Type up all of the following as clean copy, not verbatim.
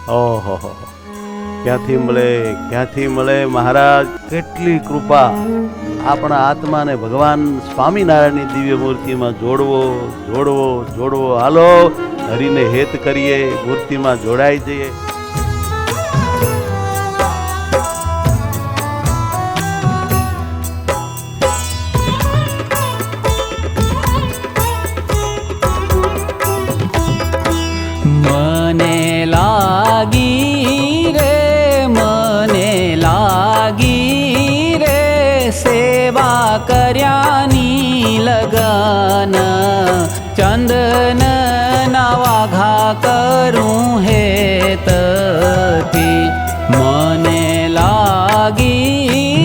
ઓહો, ક્યાંથી મળે મહારાજ? કેટલી કૃપા! આપણા આત્માને ભગવાન સ્વામિનારાયણની દિવ્ય મૂર્તિમાં જોડવો. હાલો, હરિને હેત કરીએ, મૂર્તિમાં જોડાઈ જઈએ. મને લાગી રે સેવા કર્યાની લગન, ચંદન ના વાઘા કરું હેતથી. મને લાગી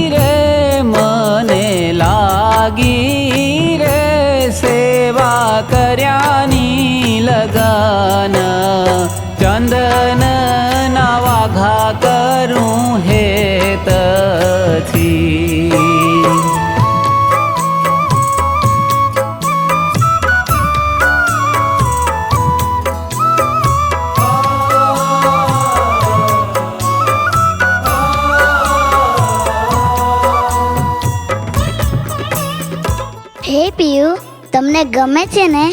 રે સેવા કર્યાની લગન, ચંદન ના વાઘા કરું હેતથી. હે પિયુ, તમને ગમે છે ને?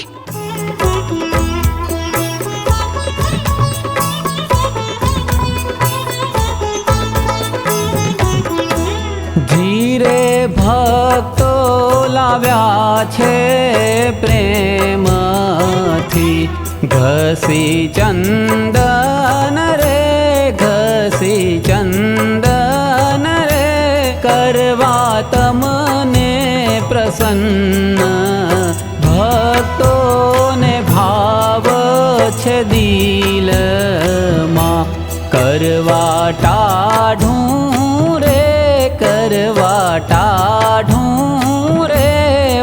ધીરે ભક્તો લાવ્યા છે પ્રેમથી, ઘસી ચંદન રે કરવા તમને પ્રસન્ન. ભક્તોને ભાવ છે દિલમાં, કરવા ટાઢું રે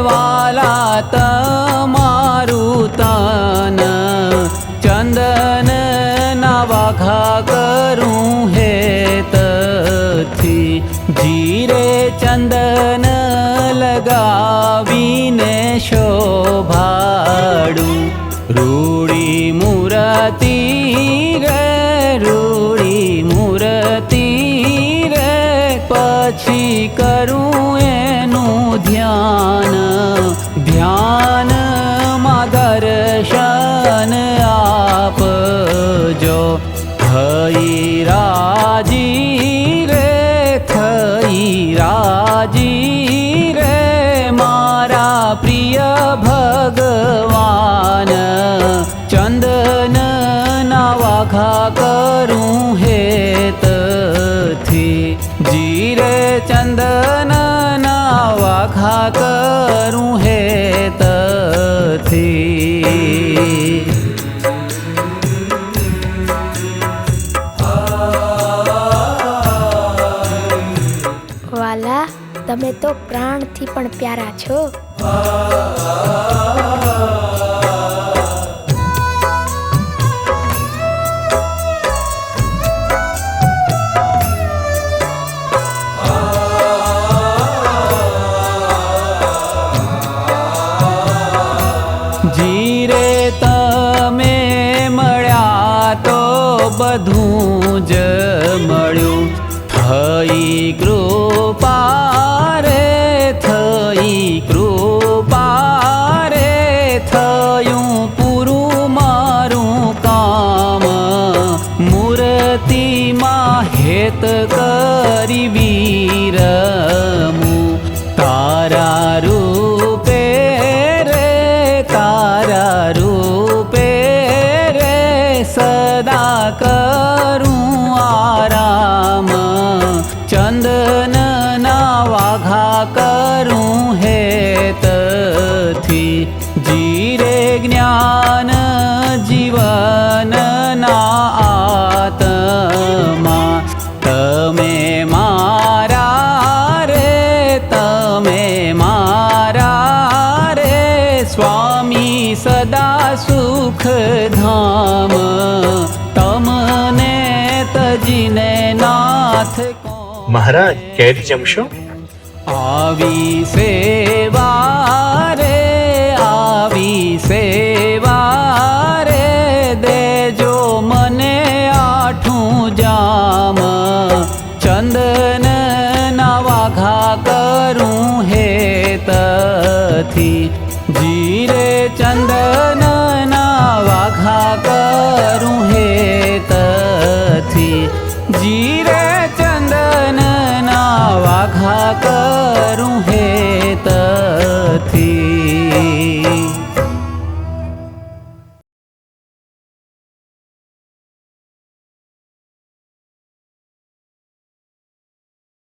વાલા તમારું તન. ચંદન ના વાઘા કરું હેતથી. જીરે ચંદન લગાવીને શોભાડું, રૂડી મૂર્તિ રે પછી કરું એનું ધ્યાનમાં દર્શન આપજો. થઈ રાજી રે મારા પ્રિય ભગવાન. ચંદન ના વાઘા કરું હેતથી. જીરે ચંદન ના વાઘા કરું હેતથી. વાલા, તમે તો પ્રાણથી પણ પ્યારા છો. જીરે તમે મળ્યા તો બધું જ મળ્યું. થઈ કૃપા રે થયું પૂરું મારું કામ. મૂર્તિમાં હેત કરી વીરમું, તારા રૂપે રે સદા કરું આરામ. ચંદન ના વાઘા કરું હેતથી. જીરે જ્ઞાન જીવન ના આત્મા, તમે મારા રે સ્વામી સદા સુખ ધામ. તમને તજીને નાથ મહારાજ, કેરી જમશો? આવી સેવા રે દેજો મને આઠ પાનું જામ ચંદન ના વાઘા કરું હેતથી જીરે ચંદન ના વાઘા કરું હેતથી જીરે ચંદન ના વાઘા કરું હેતથી